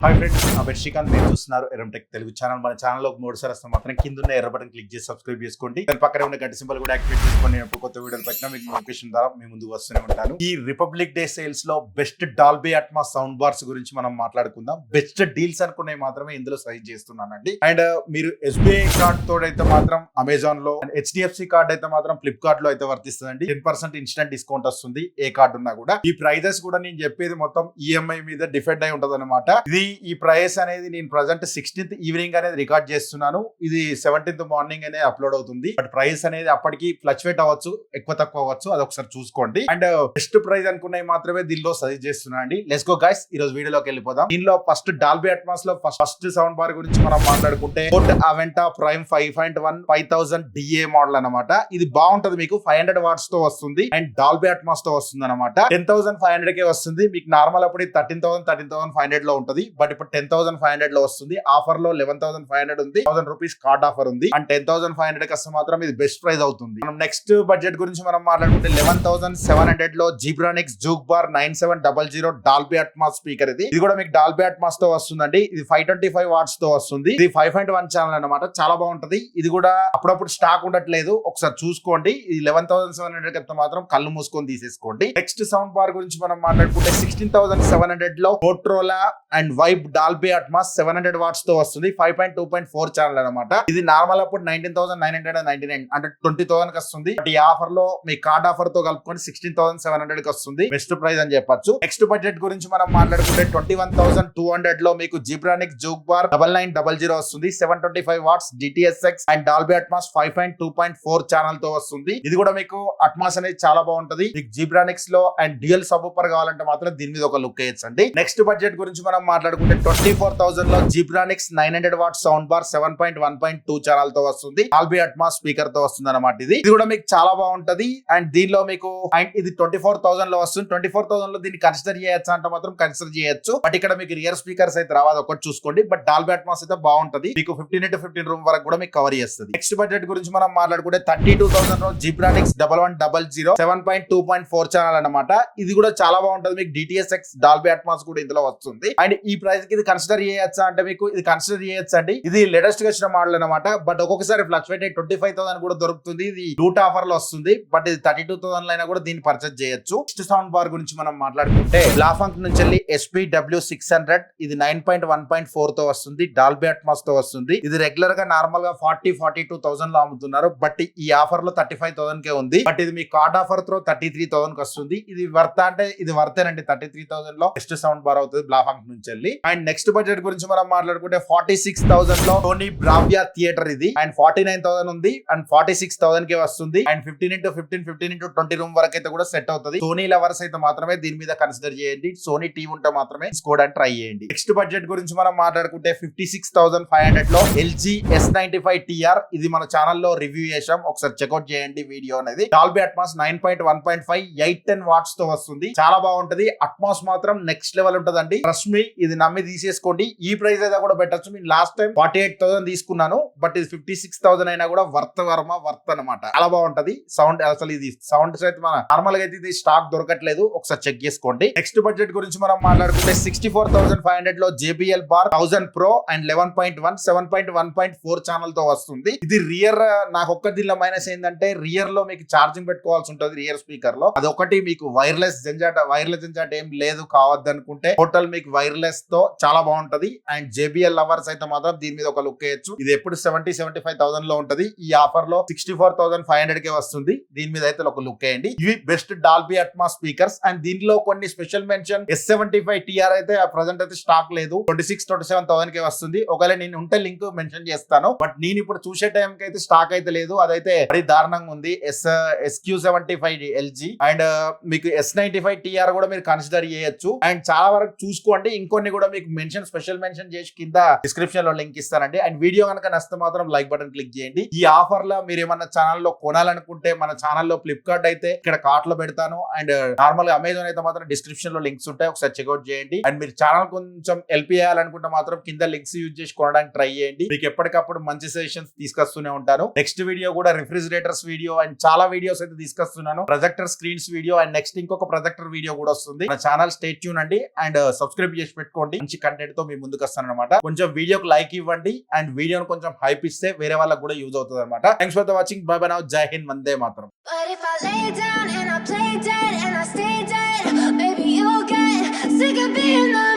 Hi friends, నా పేరు శ్రీకాంత్. మీరు చూస్తున్నారు ఎరంటెక్ తెలుగు ఛానల్. మన ఛానల్లో మూడుసారి వస్తాం మాత్రం కింద ఉన్న ఎర్ర బటన్ క్లిక్ చేసి సబ్స్క్రైబ్ చేసుకోండి. దాని పక్కనే ఉన్న గంట సింబల్ కూడా యాక్టివేట్ చేసుకోండి. ఎప్పుడు కొత్త వీడియోలు పెట్టినా మీకు నోటిఫికేషన్ ద్వారా మీ ముందుకు వస్తూనే ఉంటాను. ఈ రిపబ్లిక్ డే సేల్స్ లో best Dolby Atmos sound bars గురించి మనం మాట్లాడుకుందాం. బెస్ట్ డీల్స్ అనుకున్నవి మాత్రమే ఇందులో సజెస్ట్ చేస్తున్నానండి. అండ్ మీరు SBI కార్డ్ తోడైతే మాత్రం అమెజాన్ లో, HDFC కార్డ్ అయితే మాత్రం ఫ్లిప్కార్ట్ లో అయితే వర్తిస్తుందండి. 10% ఇన్స్టెంట్ డిస్కౌంట్ వస్తుంది ఏ కార్డు ఉన్నా కూడా. ఈ ప్రైజెస్ కూడా నేను చెప్పేది మొత్తం EMI మీద డిపెండ్ అయి ఉంటది అనమాట. ఈ ప్రైస్ అనేది నేను ప్రజెంట్ 16th ఈవినింగ్ అనేది రికార్డ్ చేస్తున్నాను. ఇది 17th మార్నింగ్ అనేది అప్లోడ్ అవుతుంది. బట్ ప్రైస్ అనేది అప్పటికి ఫ్లక్చువేట్ అవ్వచ్చు, ఎక్కువ తక్కువ అవ్వచ్చు. అది ఒకసారి చూసుకోండి. అండ్ బెస్ట్ ప్రైస్ అనుకున్నవి మాత్రమే దీనిలో సజెస్ట్ చేస్తున్నాను అండి. లెట్స్ గో గైస్, ఈ రోజు వీడియోలోకి వెళ్ళిపోదాం. దీనిలో ఫస్ట్ డాల్బీ అట్మాస్ లో ఫస్ట్ సౌండ్ బార్ గురించి మనం మాట్లాడుకుంటే బోట్ అవెంటా ప్రైమ్ 5.1 5000 DA మోడల్ అనమాట. ఇది బాగుంటది, మీకు 500 వాట్స్ తో వస్తుంది అండ్ డాల్బీ అట్మాస్ తో వస్తుంది అనమాట. 10,500 కే వస్తుంది. మీకు నార్మల్ అప్పుడు 13,500 లో ఉంటది. బట్ ఇప్పుడు 10,500 లో వస్తుంది. ఆఫర్ లో 11,500 ఉంది. 1000 రూపీస్ కార్డ్ ఆఫర్ ఉంది. అండ్ 10,500 కస్తే మాత్రం ఇది బెస్ట్ ప్రైస్ అవుతుంది. మనం నెక్స్ట్ బడ్జెట్ గురించి మనం మాట్లాడుకుంటే 11,700 లో Zebronics juke bar 9700 Dolby Atmos speaker. ఇది కూడా మీకు డాల్బీ అట్మాస్ తో వస్తుందండి. ఇది 525 వాట్స్ తో వస్తుంది. ఇది 5.1 ఛానల్ అనమాట. చాలా బాగుంటది. ఇది కూడా అప్పుడప్పుడు స్టాక్ ఉండట్లేదు, ఒకసారి చూసుకోండి. ఇది 11,700 కస్తే మాత్రం కళ్ళు మూసుకొని తీసేసుకోండి. నెక్స్ట్ సౌండ్ బార్ గురించి మనం మాట్లాడుకుంటే 16,700 లో Motorola and Vibe Dolby Atmos 700 watts తో వస్తుంది. 5.2.4 ఛానల్ అనమాట. ఇది నార్మల్ అప్పుడు 19,999 అంటే 20,000 కి వస్తుంది. బట్ ఈ ఆఫర్ లో మీ కార్డ్ ఆఫర్ తో కలుపుకొని 16,700 కి వస్తుంది. బెస్ట్ ప్రైస్ అని చెప్పొచ్చు. నెక్స్ట్ బడ్జెట్ గురించి మనం మాట్లాడుకుంటే 21,200 లో మీకు జీబ్రానిక్స్ జూక్ బార్ 9900 వస్తుంది. 725 watts DTSX and Dolby Atmos 5.2.4 channel తో వస్తుంది. ఇది కూడా మీకు అట్మాస్ అనేది చాలా బాగుంటది. మీకు జీబ్రానిక్స్ లో అండ్ డ్యూయల్ సబ్-వూఫర్ కావాలంటే మాత్రం దీని మీద ఒక లుక్ వేయచ్చండి. నెక్స్ట్ బడ్జెట్ గురించి మనం మాట్లాడుకుంటే 24,000 లో Zebronics 900 what sound bar 7.1.2 channel తో వస్తుంది. డాల్బీ అట్మాస్ స్పీకర్ తో వస్తుంది అనమాట. ఇది కూడా మీకు చాలా బాగుంటది. అండ్ దీనిలో మీకు ఇది 24,000 లో వస్తుంది. 24,000 లో దీన్ని కన్సిడర్ చేయొచ్చు అంటే మాత్రం కన్సిడర్ చేయొచ్చు. బట్ ఇక్కడ మీకు రియర్ స్పీకర్స్ అయితే రావాలి, ఒకటి చూసుకోండి. బట్ డాల్బీ అట్మాస్ అయితే బాగుంటది. మీకు 15x15 రూమ్ వరకు కూడా మీకు కవర్ చేస్తుంది. నెక్స్ట్ బడ్జెట్ గురించి మనం మాట్లాడుకుంటే 32,000 లో జీబ్రానిక్స్ 1100 7.2.4 ఛానల్ అనమాట. ఇది కూడా చాలా బాగుంటది. మీకు DTSX డాల్బీ అట్మాస్ కూడా ఇందులో వస్తుంది. అండ్ ఈ ప్రైస్ కి ఇది కన్సిడర్ చేయొచ్చా అంటే మీకు ఇది కన్సిడర్ చేయొచ్చు అండి. ఇది లేటెస్ట్ గా వచ్చిన మోడల్ అనమాట. బట్ ఒక్కొక్కసారి ఫ్లక్చువేట్ 25,000 కూడా దొరుకుతుంది. ఇది రూట్ ఆఫర్ లో వస్తుంది. బట్ ఇది 32,000 అయినా కూడా దీన్ని పర్చేస్ చేయొచ్చు. నెక్స్ట్ సౌండ్ బార్ గురించి మనం మాట్లాడుకుంటే బ్లాఫంక్ నుంచి వెళ్ళి SPW600 ఇది 9.1.4 తో వస్తుంది. డాల్బీ అట్మాస్ తో వస్తుంది. ఇది రెగ్యులర్ గా నార్మల్ గా 42,000 లో అమ్ముతున్నారు. బట్ ఈ ఆఫర్ లో 35,000 కే ఉంది. బట్ ఇది మీ కార్డ్ ఆఫర్ తో 33,000 కి వస్తుంది. ఇది వర్త్ అంటే ఇది వర్తేనండి. 33,000 లో బెస్ట్ సౌండ్ బార్ అవుతుంది బ్లాఫంక్ నుంచి వెళ్ళి. అండ్ నెక్స్ట్ బడ్జెట్ గురించి మనం మాట్లాడుకుంటే 46,000 లో టోనీ బ్రావియా థియేటర్ ఇది. అండ్ 49,000 ఉంది. అండ్ 46,000 కే వస్తుంది. అండ్ 15x20 రూమ్ వరకు అయితే కూడా సెట్ అవుతుంది. సోనీ లవర్స్ అయితే మాత్రమే దీని మీద కన్సిడర్ చేయండి. సోనీ టీవీ ఉంటే మాత్రమే తీసుకోవడానికి ట్రై చేయండి. నెక్స్ట్ బడ్జెట్ గురించి మనం మాట్లాడుకుంటే 56,500 లో LG S95 TR ఇది మన ఛానల్లో రివ్యూ చేసాం, ఒకసారి చెక్అౌట్ చేయండి వీడియో అనేది. డాల్బీ అట్మాస్ 9.1.5 810 వాట్స్ తో వస్తుంది. చాలా బాగుంటది. అట్మాస్ మాత్రం నెక్స్ట్ లెవెల్ ఉంటదండి. ట్రస్ట్ మీ, ఇది నమ్మి తీసేసుకోండి. ఈ ప్రైస్ అయితే కూడా పెట్టచ్చు. నేను లాస్ట్ టైం 48,000 తీసుకున్నాను. బట్ ఇది 56,000 అయినా కూడా వర్త్ అనమాట. చాలా బాగుంటది సౌండ్. అసలు ఇది సౌండ్స్ అయితే మన నార్మల్ గా అయితే ఇది స్టాక్ దొరకట్లేదు, ఒకసారి చెక్ చేసుకోండి. నెక్స్ట్ బడ్జెట్ గురించి మనం మాట్లాడుకుంటే 64,500 లో JBL bar 1000 Pro and 11.1 7.1.4 channel తో వస్తుంది. ఇది రియర్. నాకు ఒక్క దీనిలో మైనస్ ఏంటంటే రియర్ లో మీకు ఛార్జింగ్ పెట్టుకోవాల్సి ఉంటుంది. రియర్ స్పీకర్ లో అది ఒకటి. మీకు వైర్లెస్ జంజాట ఏం లేదు కావద్దు అనుకుంటే టోటల్ మీకు వైర్లెస్ తో చాలా బాగుంటది. అండ్ JBL లవర్స్ అయితే మాత్రం దీని మీద ఒక లుక్ వేయచ్చు. ఇది ఎప్పుడు 75,000 లో ఉంటది. ఈ ఆఫర్ లో 64,500 కే వస్తుంది. దీని మీద అయితే ఒక లుక్ వేయండి. ఇవి best Dolby Atmos speakers. And దీనిలో కొన్ని స్పెషల్ మెన్షన్ S75 TR అయితే ప్రెసెంట్ అయితే స్టాక్ లేదు. 26,000-27,000 కే వస్తుంది. ఒకవేళ నేను ఉంటే లింక్ మెన్షన్ చేస్తాను. బట్ నేను ఇప్పుడు చూసే టైం కి అయితే స్టాక్ అయితే లేదు. అదైతే మరీ దారుణంగా ఉంది. SQ75 LG అండ్ మీకు S95 TR కూడా మీరు కన్సిడర్ చేయొచ్చు. అండ్ చాలా వరకు చూసుకోండి. ఇంకొన్ని కూడా మీకు స్పెషల్ మెన్షన్ చేసి కింద డిస్క్రిప్షన్ లో లింక్ ఇస్తానండి. అండ్ వీడియో కనుక నచ్చితే మాత్రం లైక్ బటన్ క్లిక్ చేయండి. ఈ ఆఫర్ లో మీరు ఏమన్నా ఛానల్లో కొనాలనుకుంటే మన ఛానల్లో ఫ్లిప్కార్ట్ అయితే ఇక్కడ కార్ట్ లో పెడతాను. అండ్ నార్మల్ గా అమెజాన్ అయితే మాత్రం డిస్క్రిప్షన్ లో లింక్స్ ఉంటాయి, ఒకసారి చెక్అౌట్ చేయండి. అండ్ మీరు ఛానల్ కొంచెం హెల్ప్ చేయాలనుకుంటే మాత్రం కింద లింక్స్ యూజ్ చేసి కొనడానికి ట్రై చేయండి. మీకు ఎప్పటికప్పుడు మంచి సజెషన్స్ తీసుకొస్తూనే ఉంటాను. నెక్స్ట్ వీడియో కూడా రిఫ్రిజిరేటర్స్ వీడియో అండ్ చాలా వీడియోస్ అయితే తీసుకొస్తున్నాను. Projector screens video and next ఇంకొక ప్రొజెక్టర్ వీడియో కూడా వస్తుంది. మన ఛానల్ స్టే ట్యూన్ అండి. అండ్ సబ్స్క్రైబ్ చేసి పెట్టుకోండి. చేసుకోండి. మంచి కంటెంట్ తో మీ ముందుకు వస్తాను అనమాట. కొంచెం వీడియోకి లైక్ ఇవ్వండి అండ్ వీడియోని కొంచెం హైప్ ఇస్తే వేరే వాళ్ళకి కూడా యూజ్ అవుతుంది అనమాట. Thanks for the watching. By by now. జై Hind. Vande Mataram. But if I lay down and I play dead and I stay dead, maybe you'll get sick of being the